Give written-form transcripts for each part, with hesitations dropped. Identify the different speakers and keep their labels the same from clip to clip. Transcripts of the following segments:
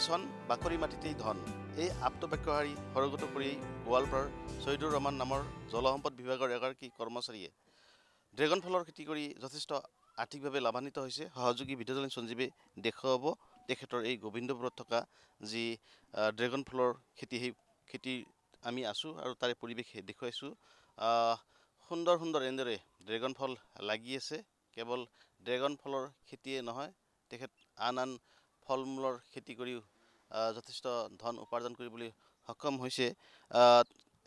Speaker 1: চন বাকৰি মাটিতেই ধন এই আপ্তবাক্যহাৰী সৰগত কৰি গোৱালপাৰাৰ ছৈদুৰ ৰহমান নামৰ জলসম্পদ বিভাগৰ এগৰাকী কৰ্মচাৰীয়ে ড্ৰেগন ফলৰ খেতি কৰি যথেষ্ট আৰ্থিকভাৱে লাভান্বিত হৈছে। সহযোগী বিদ্যাধীন সঞ্জীৱে দেখুৱাব তেখেতৰ এই গোবিন্দপুৰত থকা যি ড্ৰেগন ফলৰ খেতি, সেই খেতি আমি আছোঁ আৰু তাৰে পৰিৱেশ দেখুৱাইছোঁ। সুন্দৰ সুন্দৰ এনেদৰে ড্ৰেগন ফল লাগি আছে। কেৱল ড্ৰেগন ফলৰ খেতিয়ে নহয়, তেখেত আন আন ফল মূলৰ খেতি কৰিও যথেষ্ট ধন উপাৰ্জন কৰিবলৈ সক্ষম হৈছে।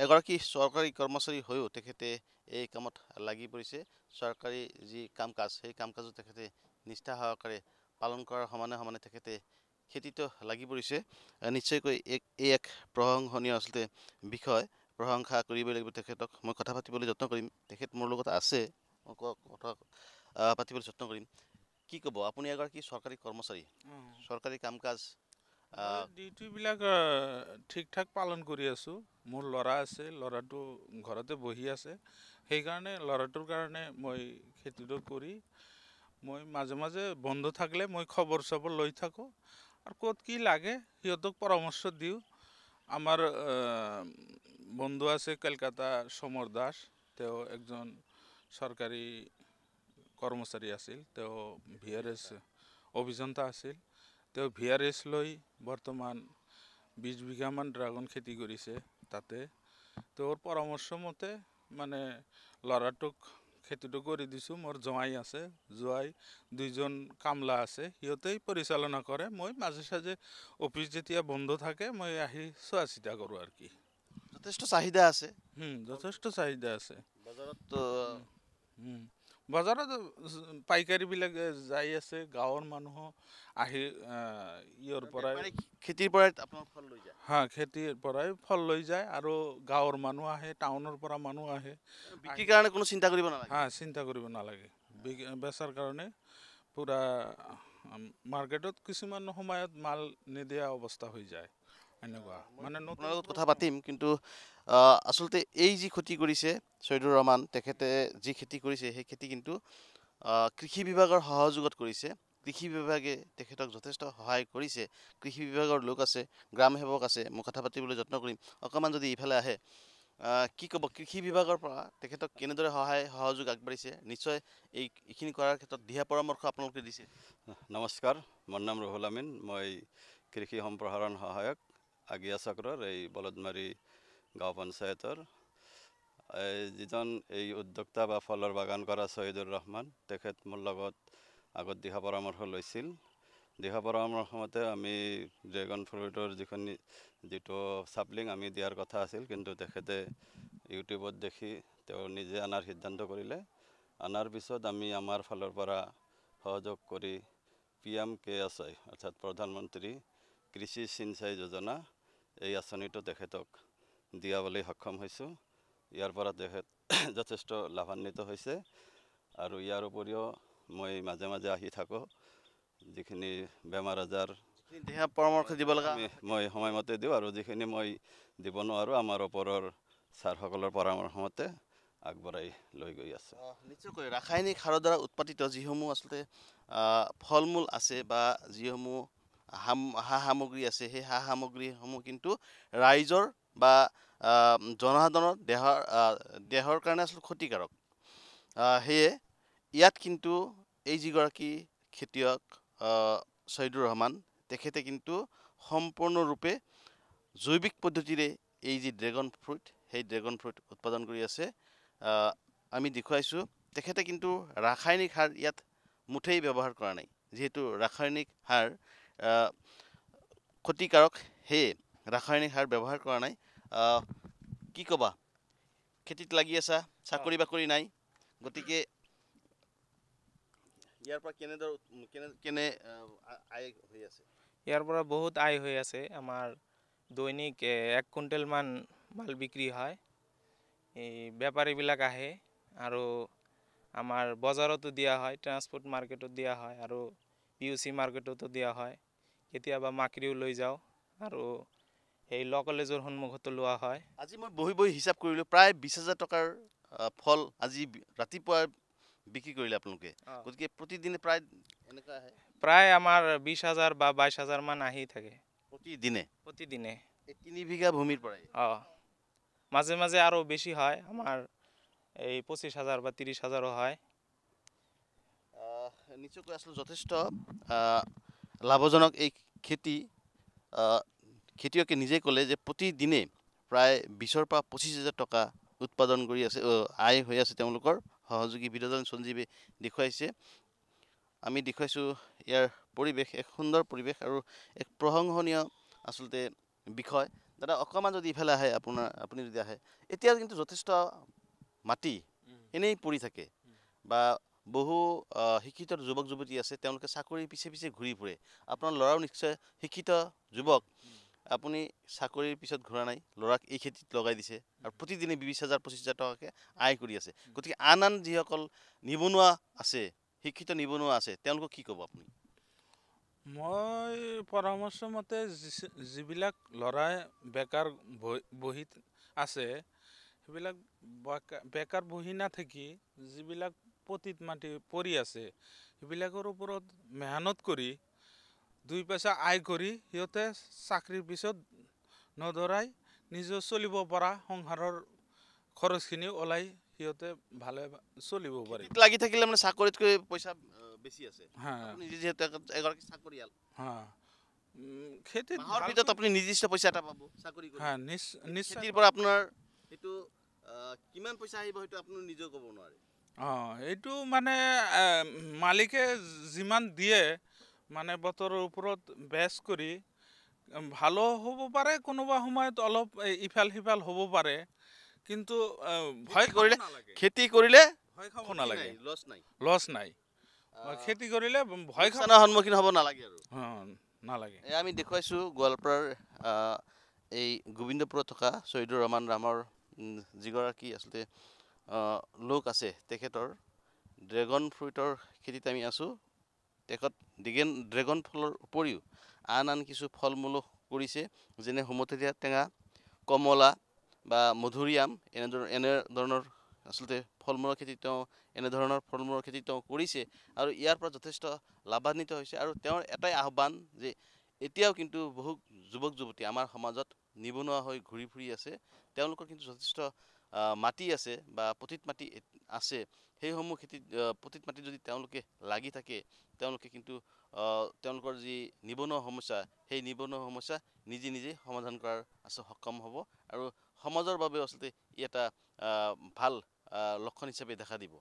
Speaker 1: এগৰাকী চৰকাৰী কৰ্মচাৰী হৈও তেখেতে এই কামত লাগি পৰিছে। চৰকাৰী যি কাম কাজ, সেই কাম কাজো তেখেতে নিষ্ঠা সহকাৰে পালন কৰাৰ সমানে সমানে তেখেতে খেতিটো লাগি পৰিছে। নিশ্চয়কৈ এই এক প্ৰশংসনীয় আচলতে বিষয়, প্ৰশংসা কৰিব লাগিব তেখেতক। মই কথা পাতিবলৈ যত্ন কৰিম, তেখেত মোৰ লগত আছে, কথা পাতিবলৈ যত্ন কৰিম। কি ক'ব, আপুনি এগৰাকী চৰকাৰী কৰ্মচাৰী, চৰকাৰী কাম কাজ
Speaker 2: ডিউটিবিলাক ঠিক ঠাক পালন কৰি আছোঁ। মোৰ ল'ৰা আছে, ল'ৰাটো ঘৰতে বহি আছে, সেইকাৰণে ল'ৰাটোৰ কাৰণে মই খেতিটো কৰি মই মাজে মাজে বন্ধ থাকিলে মই খবৰ চবৰ লৈ থাকোঁ আৰু ক'ত কি লাগে সিহঁতক পৰামৰ্শ দিওঁ। আমাৰ বন্ধু আছে কলকাতা, সমৰ দাস, তেওঁ একজন চৰকাৰী কৰ্মচাৰী আছিল, তেওঁ VRS অভিযন্তা আছিল। তেওঁ VRS লৈ বৰ্তমান 20 বিঘামান ড্ৰাগন খেতি কৰিছে। তাতে তেওঁৰ পৰামৰ্শ মতে মানে ল'ৰাটোক খেতিটো কৰি দিছোঁ। মোৰ জোঁৱাই আছে, জোঁৱাই 2জন কামলা আছে, সিহঁতেই পৰিচালনা কৰে। মই মাজে সাজে অফিচ যেতিয়া বন্ধ থাকে মই আহি চোৱা চিতা কৰোঁ আৰু কি।
Speaker 1: যথেষ্ট চাহিদা আছে।
Speaker 2: যথেষ্ট চাহিদা আছে
Speaker 1: বজাৰত।
Speaker 2: বজাৰত পাইকাৰীবিলাক যাই আছে, গাঁৱৰ মানুহ আহি ইয়াৰ পৰাই
Speaker 1: খেতিৰ পৰাই আপোনাৰ ফল লৈ যায়।
Speaker 2: খেতিৰ পৰাই ফল লৈ যায় আৰু গাঁৱৰ মানুহ আহে, টাউনৰ পৰা মানুহ আহে।
Speaker 1: বিক্ৰীৰ কাৰণে কোনো চিন্তা কৰিব নালাগে।
Speaker 2: চিন্তা কৰিব নালাগে। বেচাৰ কাৰণে পূৰা মাৰ্কেটত কিছুমান সময়ত মাল নিদিয়া অৱস্থা হৈ যায়। এনেকুৱা মানে
Speaker 1: আপোনাৰ লগত কথা পাতিম, কিন্তু আচলতে এই যি খেতি কৰিছে ছৈদুৰ ৰহমান, তেখেতে যি খেতি কৰিছে সেই খেতি কিন্তু কৃষি বিভাগৰ সহযোগত কৰিছে। কৃষি বিভাগে তেখেতক যথেষ্ট সহায় কৰিছে। কৃষি বিভাগৰ লোক আছে, গ্ৰাম সেৱক আছে, মই কথা পাতিবলৈ যত্ন কৰিম। অকণমান যদি ইফালে আহে, কি ক'ব, কৃষি বিভাগৰ পৰা তেখেতক কেনেদৰে সহায় সহযোগ আগবাঢ়িছে? নিশ্চয় এইখিনি কৰাৰ ক্ষেত্ৰত দিহা পৰামৰ্শ আপোনালোকে দিছে।
Speaker 3: নমস্কাৰ, মোৰ নাম ৰুহুল আমিন। মই কৃষি সম্প্ৰসাৰণ সহায়ক আগিয়া চক্ৰৰ এই বলদমাৰী গাঁও পঞ্চায়তৰ যিজন এই উদ্যোক্তা বা ফলৰ বাগান কৰা ছৈদুৰ ৰহমান, তেখেত মোৰ লগত আগত দিহা পৰামৰ্শ লৈছিল। দিহা পৰামৰ্শ মতে আমি ড্ৰেগন ফ্ৰুইটৰ যিটো চাপ্লিং আমি দিয়াৰ কথা আছিল, কিন্তু তেখেতে ইউটিউবত দেখি তেওঁ নিজে অনাৰ সিদ্ধান্ত কৰিলে। অনাৰ পিছত আমি আমাৰ ফালৰ পৰা সহযোগ কৰি PM-KSY অৰ্থাৎ প্ৰধানমন্ত্ৰী কৃষি সিঞ্চাই যোজনা, এই আঁচনিটো তেখেতক দিয়াবলৈ সক্ষম হৈছোঁ। ইয়াৰ পৰা তেখেত যথেষ্ট লাভান্বিত হৈছে আৰু ইয়াৰ উপৰিও মই মাজে মাজে আহি থাকোঁ। যিখিনি বেমাৰ আজাৰ
Speaker 1: দিহা পৰামৰ্শ দিব লগা
Speaker 3: মই সময়মতে দিওঁ, আৰু যিখিনি মই দিব নোৱাৰোঁ আমাৰ ওপৰৰ ছাৰসকলৰ পৰামৰ্শ মতে আগবঢ়াই লৈ গৈ আছে।
Speaker 1: নিশ্চয়কৈ ৰাসায়নিক সাৰৰ দ্বাৰা উৎপাদিত যিসমূহ আচলতে ফল মূল আছে বা যিসমূহ সা সামগ্ৰী আছে, সেই সা সামগ্ৰীসমূহ কিন্তু ৰাইজৰ বা জনসাধাৰণৰ দেহৰ কাৰণে আচলতে ক্ষতিকাৰক। সেয়ে ইয়াত কিন্তু এই যিগৰাকী খেতিয়ক ছৈদুৰ ৰহমান, তেখেতে কিন্তু সম্পূৰ্ণৰূপে জৈৱিক পদ্ধতিৰে এই যি ড্ৰেগন ফ্ৰুইট, সেই ড্ৰেগন ফ্ৰুইট উৎপাদন কৰি আছে। আমি দেখুৱাইছোঁ, তেখেতে কিন্তু ৰাসায়নিক সাৰ ইয়াত মুঠেই ব্যৱহাৰ কৰা নাই। যিহেতু ৰাসায়নিক সাৰ ক্ষতিকাৰক, সেয়ে ৰাসায়নিক সাৰ ব্যৱহাৰ কৰা নাই। কি ক'বা, খেতিত লাগি আছা, চাকৰি বাকৰি নাই, গতিকে ইয়াৰ পৰা কেনে আয় হৈ আছে?
Speaker 4: ইয়াৰ পৰা বহুত আয় হৈ আছে। আমাৰ দৈনিক 1 কুইণ্টেলমান মাল বিক্ৰী হয়। এই বেপাৰীবিলাক আহে আৰু আমাৰ বজাৰতো দিয়া হয়, ট্ৰান্সপোৰ্ট মাৰ্কেটত দিয়া হয় আৰু PUC মাৰ্কেটতো দিয়া হয়। কেতিয়াবা মাকৰিও লৈ যাওঁ আৰু এই ল কলেজৰ সন্মুখতো লোৱা হয়।
Speaker 1: আজি মই বহি বহি হিচাপ কৰিলোঁ, প্ৰায় 20,000 টকাৰ ফল আজি ৰাতিপুৱা বিক্ৰী কৰিলে আপোনালোকে। গতিকে প্ৰতিদিনে প্ৰায় এনেকুৱা আহে?
Speaker 4: প্ৰায় আমাৰ 20,000 বা 22,000 মান আহি থাকে
Speaker 1: প্ৰতিদিনে
Speaker 4: প্ৰতিদিনে।
Speaker 1: এই 3 বিঘা ভূমিৰ পৰাই
Speaker 4: মাজে মাজে আরও বেশি হয়, আমার এই 25,000 বা 30,000ও হয়।
Speaker 1: নিশ্চয়কৈ আসলে যথেষ্ট লাভজনক এই খেতি। খেতিয়কে নিজে ক'লে যে প্ৰতিদিনে প্ৰায় 20ৰ পৰা 25,000 টকা উৎপাদন কৰি আছে, আয় হৈ আছে তেওঁলোকৰ। সহযোগী বিনোদন সঞ্জীৱে দেখুৱাইছে। আমি দেখুৱাইছোঁ ইয়াৰ পৰিৱেশ, এক সুন্দৰ পৰিৱেশ আৰু এক প্ৰশংসনীয় আচলতে বিষয়। দাদা অকণমান যদি ইফালে আহে, আপুনি যদি আহে, এতিয়া কিন্তু যথেষ্ট মাটি এনেই পৰি থাকে বা বহু শিক্ষিত যুৱক যুৱতী আছে, তেওঁলোকে চাকৰিৰ পিছে পিছে ঘূৰি ফুৰে। আপোনাৰ ল'ৰাও নিশ্চয় শিক্ষিত যুৱক, আপুনি চাকৰিৰ পিছত ঘূৰা নাই, ল'ৰাক এই খেতিত লগাই দিছে আৰু প্ৰতিদিনে 20,000 25,000 টকাকৈ আয় কৰি আছে। গতিকে আন যিসকল নিবনুৱা আছে, শিক্ষিত নিবনুৱা আছে, তেওঁলোকক কি ক'ব আপুনি?
Speaker 2: মই পৰামৰ্শ মতে যিবিলাক ল'ৰাই বেকাৰ বহি আছে, সেইবিলাক বেকাৰ বহি নাথাকি যিবিলাক পতিত মাটি পৰি আছে, সেইবিলাকৰ ওপৰত মেহনত কৰি 2 পইচা আয় কৰি সিহঁতে চাকৰিৰ পিছত নধৰাই নিজে চলিব পৰা, সংসাৰৰ খৰচখিনি ওলাই সিহঁতে ভালে চলিব পাৰে।
Speaker 1: লাগি থাকিলে মানে চাকৰিতকৈ পইচা বেছি আছে। আপুনি যিহেতু এগৰাকী চাকৰিয়াল,
Speaker 2: খেতিত
Speaker 1: মাহৰ ভিতৰত আপুনি নিৰ্দিষ্ট পইচা এটা পাব চাকৰি কৰি।
Speaker 2: নিশ্চয়
Speaker 1: খেতিৰ পৰা আপোনাৰ সেইটো কিমান পইচা আহিব সেইটো আপুনি নিজেও ক'ব নোৱাৰে।
Speaker 2: এইটো মানে মালিকে যিমান দিয়ে, মানে বতৰৰ ওপৰত বেছ কৰি ভালো হ'ব পাৰে, কোনোবা সময়ত অলপ ইফাল সিফাল হ'ব পাৰে, কিন্তু ভয় কৰিলে
Speaker 1: খেতি কৰিলে
Speaker 2: ভয় খাব নালাগে,
Speaker 1: লছ নাই।
Speaker 2: লছ নাই। খেতি কৰিলে ভয় খাব
Speaker 1: লোকচানৰ সন্মুখীন হ'ব নালাগে আৰু
Speaker 2: নালাগে।
Speaker 1: আমি দেখুৱাইছোঁ গোৱালপাৰাৰ এই গোবিন্দপুৰত থকা চৈয়দুৰ ৰহমান ৰামৰ যিগৰাকী আচলতে লোক আছে, তেখেতৰ ড্ৰেগন ফ্ৰুইটৰ খেতিত আমি আছোঁ। তেখেত ড্ৰেগন ফলৰ উপৰিও আন কিছু ফল মূলো কৰিছে, যেনে হোমথেৰীয়া টেঙা, কমলা বা মধুৰিআম, এনেধৰণৰ আচলতে ফল মূলৰ খেতি এনেধৰণৰ ফল মূলৰ খেতি তেওঁ কৰিছে আৰু ইয়াৰ পৰা যথেষ্ট লাভান্বিত হৈছে। আৰু তেওঁৰ এটাই আহ্বান যে এতিয়াও কিন্তু বহু যুৱক যুৱতী আমাৰ সমাজত নিবনুৱা হৈ ঘূৰি ফুৰি আছে, তেওঁলোকৰ কিন্তু যথেষ্ট মাটি আছে বা পতিত মাটি আছে। সেইসমূহ খেতিত পতিত মাটিত যদি তেওঁলোকে লাগি থাকে, তেওঁলোকে কিন্তু তেওঁলোকৰ যি নিবনুৱা সমস্যা, সেই নিবনুৱা সমস্যা নিজে নিজে সমাধান কৰাৰ সক্ষম হ'ব আৰু সমাজৰ বাবে আচলতে ই এটা ভাল লক্ষণ হিচাপে দেখা দিব।